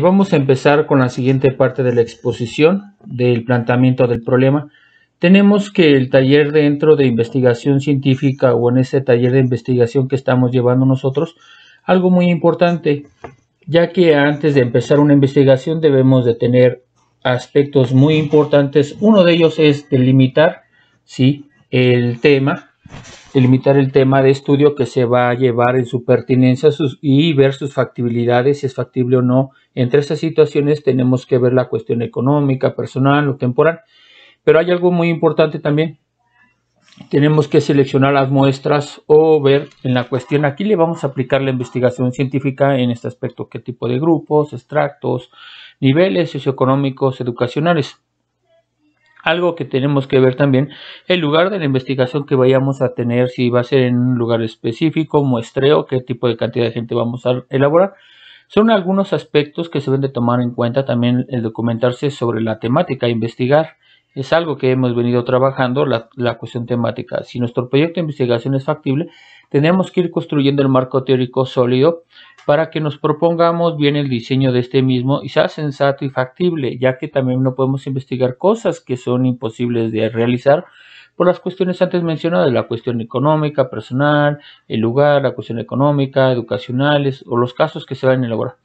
Vamos a empezar con la siguiente parte de la exposición del planteamiento del problema. Tenemos que el taller dentro de investigación científica o en ese taller de investigación que estamos llevando nosotros, algo muy importante, ya que antes de empezar una investigación debemos de tener aspectos muy importantes. Uno de ellos es delimitar, ¿sí?, delimitar el tema de estudio que se va a llevar en su pertinencia y ver sus factibilidades, si es factible o no. Entre esas situaciones tenemos que ver la cuestión económica, personal o temporal. Pero hay algo muy importante también. Tenemos que seleccionar las muestras o ver en la cuestión. Aquí le vamos a aplicar la investigación científica en este aspecto. ¿Qué tipo de grupos, extractos, niveles socioeconómicos, educacionales? Algo que tenemos que ver también, el lugar de la investigación que vayamos a tener, si va a ser en un lugar específico, muestreo, qué tipo de cantidad de gente vamos a elaborar. Son algunos aspectos que se deben de tomar en cuenta. También el documentarse sobre la temática, investigar. Es algo que hemos venido trabajando, la cuestión temática. Si nuestro proyecto de investigación es factible, tenemos que ir construyendo el marco teórico sólido para que nos propongamos bien el diseño de este mismo y sea sensato y factible, ya que también no podemos investigar cosas que son imposibles de realizar por las cuestiones antes mencionadas, la cuestión económica, personal, el lugar, la cuestión económica, educacionales o los casos que se van a elaborar.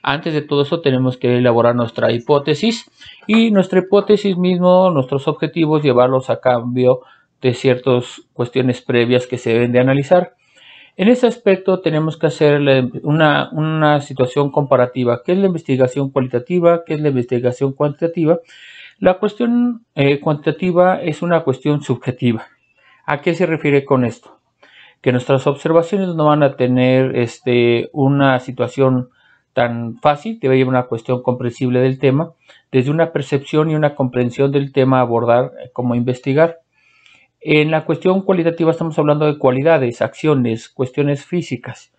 Antes de todo eso tenemos que elaborar nuestra hipótesis y nuestra hipótesis mismo, nuestros objetivos, llevarlos a cambio de ciertas cuestiones previas que se deben de analizar. En ese aspecto tenemos que hacer una situación comparativa. ¿Qué es la investigación cualitativa? ¿Qué es la investigación cuantitativa? La cuestión cuantitativa es una cuestión subjetiva. ¿A qué se refiere con esto? Que nuestras observaciones no van a tener una situación tan fácil, debe haber una cuestión comprensible del tema, desde una percepción y una comprensión del tema a abordar como investigar. En la cuestión cualitativa estamos hablando de cualidades, acciones, cuestiones físicas,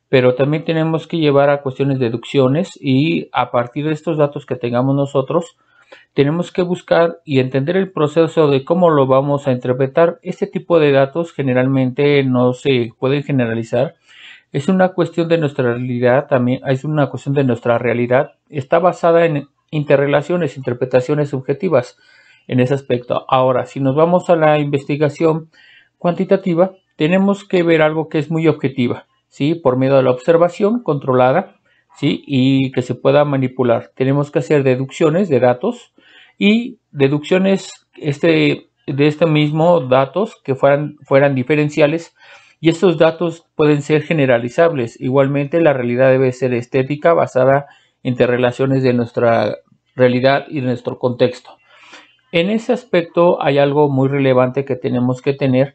pero también tenemos que llevar a cuestiones de deducciones y a partir de estos datos que tengamos nosotros, tenemos que buscar y entender el proceso de cómo lo vamos a interpretar. Este tipo de datos generalmente no se pueden generalizar. Es una cuestión de nuestra realidad, también es una cuestión de nuestra realidad. Está basada en interrelaciones, interpretaciones subjetivas en ese aspecto. Ahora, si nos vamos a la investigación cuantitativa, tenemos que ver algo que es muy objetiva, ¿sí? Por medio de la observación controlada, ¿sí? Y que se pueda manipular. Tenemos que hacer deducciones de datos y deducciones de este mismo datos que fueran diferenciales, y estos datos pueden ser generalizables. Igualmente, la realidad debe ser estética, basada en interrelaciones de nuestra realidad y de nuestro contexto. En ese aspecto hay algo muy relevante que tenemos que tener,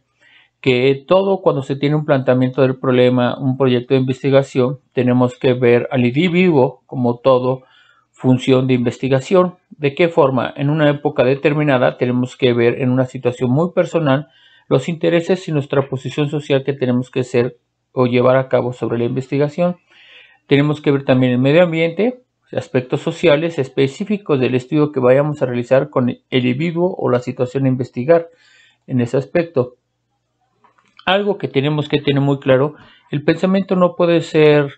que todo cuando se tiene un planteamiento del problema, un proyecto de investigación, tenemos que ver al individuo como todo función de investigación. ¿De qué forma? En una época determinada tenemos que ver en una situación muy personal los intereses y nuestra posición social que tenemos que ser o llevar a cabo sobre la investigación. Tenemos que ver también el medio ambiente, aspectos sociales específicos del estudio que vayamos a realizar con el individuo o la situación a investigar en ese aspecto. Algo que tenemos que tener muy claro, el pensamiento no puede ser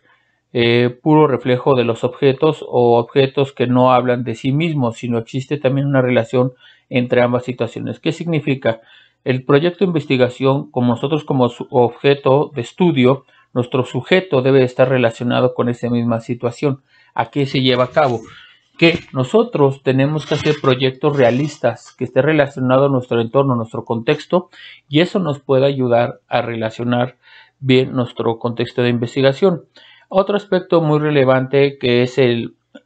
puro reflejo de los objetos o objetos que no hablan de sí mismos, sino existe también una relación entre ambas situaciones. ¿Qué significa? El proyecto de investigación, como nosotros como objeto de estudio, nuestro sujeto debe estar relacionado con esa misma situación. ¿A qué se lleva a cabo? Que nosotros tenemos que hacer proyectos realistas, que esté relacionado a nuestro entorno, a nuestro contexto, y eso nos puede ayudar a relacionar bien nuestro contexto de investigación. Otro aspecto muy relevante que es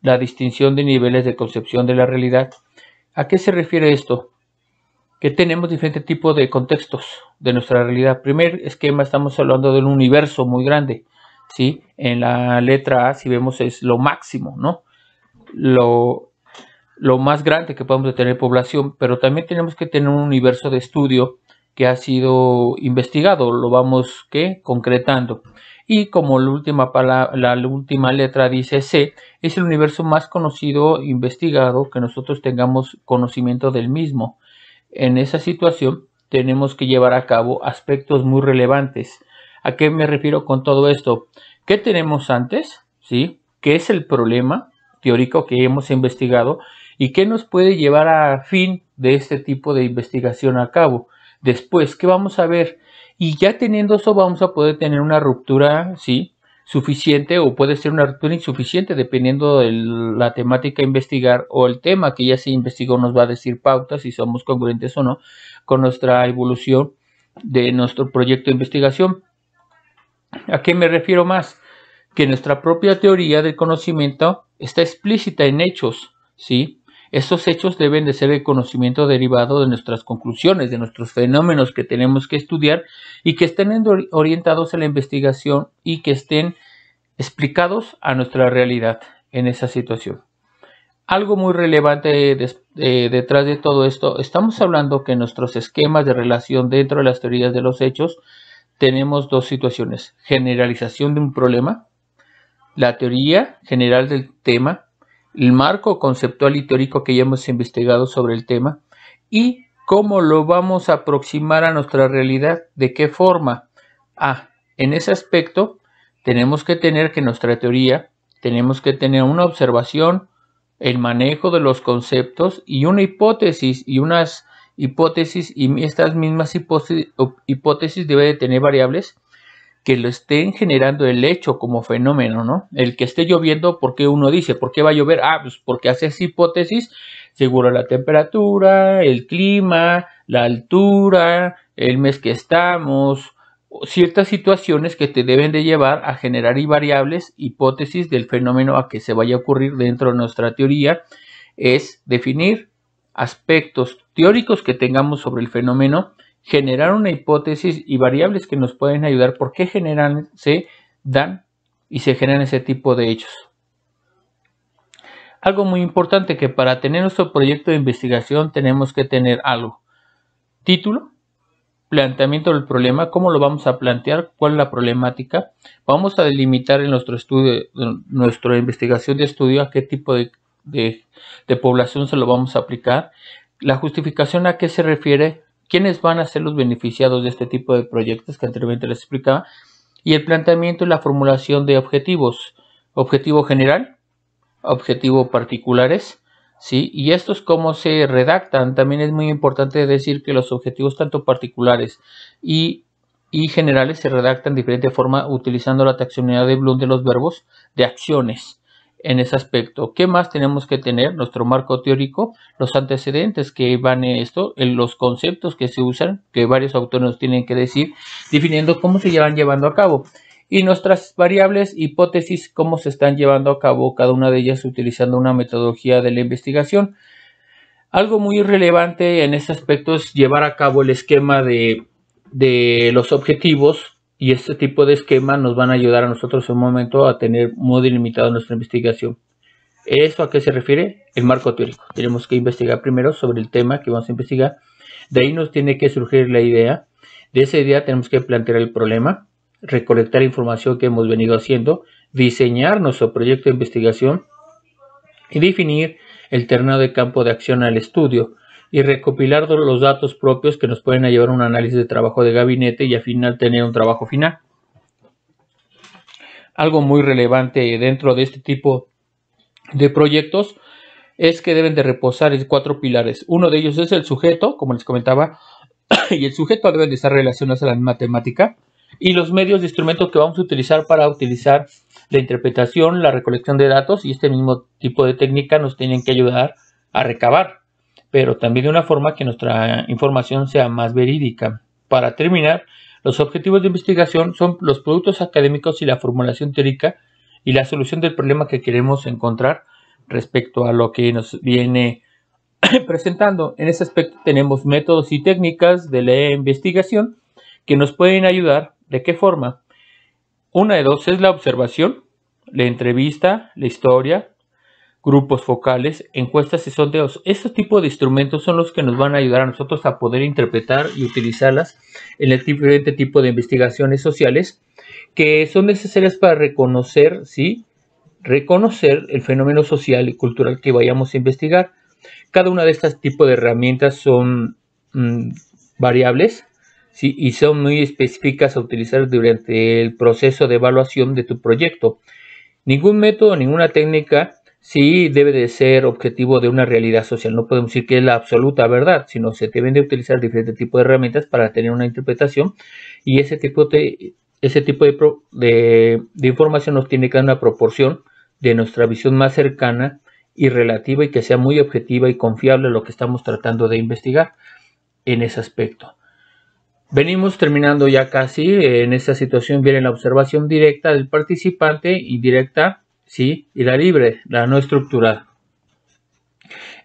la distinción de niveles de concepción de la realidad. ¿A qué se refiere esto? Que tenemos diferentes tipos de contextos de nuestra realidad. Primer esquema, estamos hablando de un universo muy grande, ¿sí? En la letra A, si vemos, es lo máximo, ¿no? Lo más grande que podemos tener población, pero también tenemos que tener un universo de estudio que ha sido investigado, lo vamos concretando. Y como la última letra dice C, es el universo más conocido, investigado, que nosotros tengamos conocimiento del mismo. En esa situación tenemos que llevar a cabo aspectos muy relevantes. ¿A qué me refiero con todo esto? ¿Qué tenemos antes? ¿Sí? qué es el problema teórico que hemos investigado y qué nos puede llevar a fin de este tipo de investigación a cabo. Después, ¿qué vamos a ver? Y ya teniendo eso vamos a poder tener una ruptura, ¿sí?, suficiente, o puede ser una ruptura insuficiente dependiendo de la temática a investigar, o el tema que ya se investigó nos va a decir pautas si somos congruentes o no con nuestra evolución de nuestro proyecto de investigación. ¿A qué me refiero más? Que nuestra propia teoría del conocimiento está explícita en hechos, ¿sí? Estos hechos deben de ser el conocimiento derivado de nuestras conclusiones, de nuestros fenómenos que tenemos que estudiar y que estén orientados a la investigación y que estén explicados a nuestra realidad en esa situación. Algo muy relevante detrás de todo esto, estamos hablando que en nuestros esquemas de relación dentro de las teorías de los hechos tenemos dos situaciones: generalización de un problema, la teoría general del tema, el marco conceptual y teórico que ya hemos investigado sobre el tema, y cómo lo vamos a aproximar a nuestra realidad, de qué forma. En ese aspecto tenemos que tener que nuestra teoría, tenemos que tener una observación, el manejo de los conceptos y una hipótesis, y unas hipótesis, y estas mismas hipótesis deben de tener variables que lo estén generando el hecho como fenómeno, ¿no? El que esté lloviendo, ¿por qué uno dice? ¿Por qué va a llover? Pues porque haces hipótesis, seguro la temperatura, el clima, la altura, el mes que estamos, ciertas situaciones que te deben de llevar a generar variables, hipótesis del fenómeno a que se vaya a ocurrir dentro de nuestra teoría. Es definir aspectos teóricos que tengamos sobre el fenómeno, generar una hipótesis y variables que nos pueden ayudar por qué se dan y se generan ese tipo de hechos. Algo muy importante, que para tener nuestro proyecto de investigación tenemos que tener algo: título, planteamiento del problema, cómo lo vamos a plantear, cuál es la problemática, vamos a delimitar en nuestro estudio, nuestra investigación de estudio, a qué tipo de población se lo vamos a aplicar, la justificación a qué se refiere, quiénes van a ser los beneficiados de este tipo de proyectos que anteriormente les explicaba, y el planteamiento y la formulación de objetivos: objetivo general, objetivo particulares, ¿sí? Y estos cómo se redactan. También es muy importante decir que los objetivos tanto particulares y generales se redactan de diferente forma utilizando la taxonomía de Bloom de los verbos de acciones. En ese aspecto, ¿qué más tenemos que tener? Nuestro marco teórico, los antecedentes que van en esto, los conceptos que se usan, que varios autores nos tienen que decir, definiendo cómo se llevan llevando a cabo, y nuestras variables, hipótesis, cómo se están llevando a cabo cada una de ellas utilizando una metodología de la investigación. Algo muy relevante en este aspecto es llevar a cabo el esquema de los objetivos, y este tipo de esquema nos van a ayudar a nosotros en un momento a tener muy delimitado nuestra investigación. ¿Esto a qué se refiere? El marco teórico. Tenemos que investigar primero sobre el tema que vamos a investigar. De ahí nos tiene que surgir la idea. De esa idea tenemos que plantear el problema, recolectar información que hemos venido haciendo, diseñar nuestro proyecto de investigación y definir el terreno de campo de acción al estudio, y recopilar los datos propios que nos pueden llevar a un análisis de trabajo de gabinete y al final tener un trabajo final. Algo muy relevante dentro de este tipo de proyectos es que deben de reposar en 4 pilares. Uno de ellos es el sujeto, como les comentaba, y el sujeto debe de estar relacionados a la matemática, y los medios de instrumentos que vamos a utilizar para utilizar la interpretación, la recolección de datos, y este mismo tipo de técnica nos tienen que ayudar a recabar, pero también de una forma que nuestra información sea más verídica. Para terminar, los objetivos de investigación son los productos académicos y la formulación teórica y la solución del problema que queremos encontrar respecto a lo que nos viene presentando. En ese aspecto tenemos métodos y técnicas de la investigación que nos pueden ayudar. ¿De qué forma? Una de dos es la observación, la entrevista, la historia, grupos focales, encuestas y sondeos. Estos tipos de instrumentos son los que nos van a ayudar a nosotros a poder interpretar y utilizarlas en el diferente tipo de investigaciones sociales que son necesarias para reconocer, ¿sí?, reconocer el fenómeno social y cultural que vayamos a investigar. Cada una de estas tipos de herramientas son variables, ¿sí?, y son muy específicas a utilizar durante el proceso de evaluación de tu proyecto. Ningún método, ninguna técnica sí debe de ser objetivo de una realidad social. No podemos decir que es la absoluta verdad, sino se deben de utilizar diferentes tipos de herramientas para tener una interpretación, y ese tipo de información nos tiene que dar una proporción de nuestra visión más cercana y relativa, y que sea muy objetiva y confiable lo que estamos tratando de investigar en ese aspecto. Venimos terminando ya casi. En esta situación viene la observación directa del participante, indirecta, sí, y la libre, la no estructurada.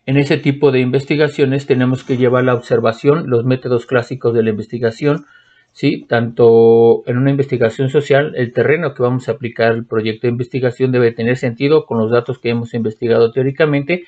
En ese tipo de investigaciones tenemos que llevar la observación, los métodos clásicos de la investigación, sí, tanto en una investigación social, el terreno que vamos a aplicar el proyecto de investigación debe tener sentido con los datos que hemos investigado teóricamente.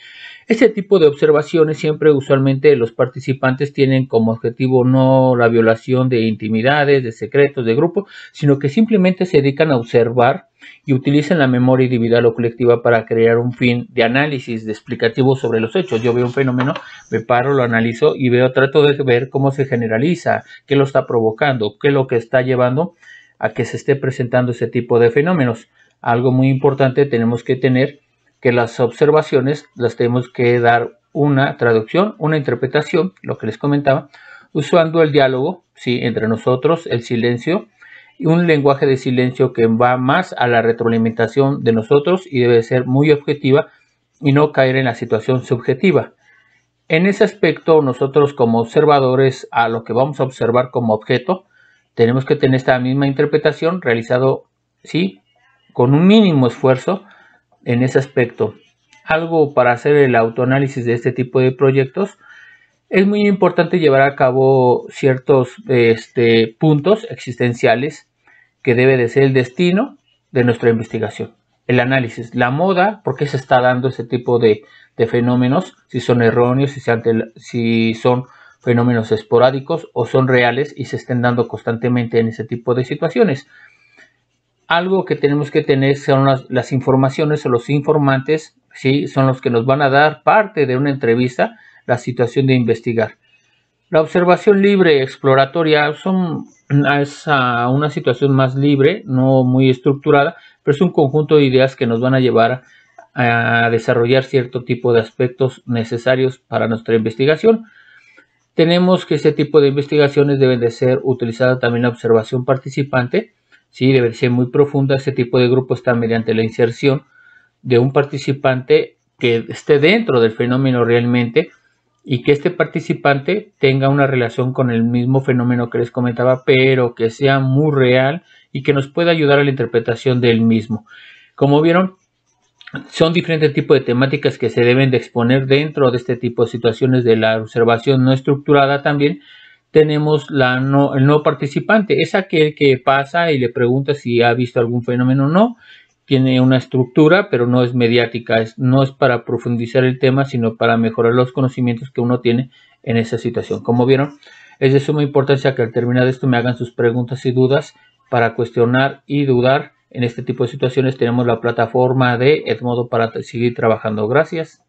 Este tipo de observaciones siempre usualmente los participantes tienen como objetivo no la violación de intimidades, de secretos, de grupo, sino que simplemente se dedican a observar y utilizan la memoria individual o colectiva para crear un fin de análisis, de explicativo sobre los hechos. Yo veo un fenómeno, me paro, lo analizo y trato de ver cómo se generaliza, qué lo está provocando, qué es lo que está llevando a que se esté presentando ese tipo de fenómenos. Algo muy importante tenemos que tener, que las observaciones las tenemos que dar una traducción, una interpretación, lo que les comentaba, usando el diálogo, sí, entre nosotros, el silencio, y un lenguaje de silencio que va más a la retroalimentación de nosotros y debe ser muy objetiva y no caer en la situación subjetiva. En ese aspecto, nosotros como observadores, a lo que vamos a observar como objeto, tenemos que tener esta misma interpretación realizado, sí, con un mínimo esfuerzo en ese aspecto. Algo para hacer el autoanálisis de este tipo de proyectos, es muy importante llevar a cabo ciertos puntos existenciales que debe de ser el destino de nuestra investigación. El análisis, la moda, por qué se está dando ese tipo de fenómenos, si son erróneos, si son fenómenos esporádicos o son reales y se estén dando constantemente en ese tipo de situaciones. Algo que tenemos que tener son las informaciones o los informantes, ¿sí? Son los que nos van a dar parte de una entrevista, la situación de investigar. La observación libre exploratoria es una situación más libre, no muy estructurada, pero es un conjunto de ideas que nos van a llevar a desarrollar cierto tipo de aspectos necesarios para nuestra investigación. Tenemos que este tipo de investigaciones deben de ser utilizadas también la observación participante, sí, debe ser muy profunda. Este tipo de grupo está mediante la inserción de un participante que esté dentro del fenómeno realmente, y que este participante tenga una relación con el mismo fenómeno que les comentaba, pero que sea muy real y que nos pueda ayudar a la interpretación del mismo. Como vieron, son diferentes tipos de temáticas que se deben de exponer dentro de este tipo de situaciones de la observación no estructurada. También tenemos el no participante, es aquel que pasa y le pregunta si ha visto algún fenómeno o no. Tiene una estructura, pero no es mediática, no es para profundizar el tema, sino para mejorar los conocimientos que uno tiene en esa situación. Como vieron, es de suma importancia que al terminar esto me hagan sus preguntas y dudas para cuestionar y dudar en este tipo de situaciones. Tenemos la plataforma de Edmodo para seguir trabajando. Gracias.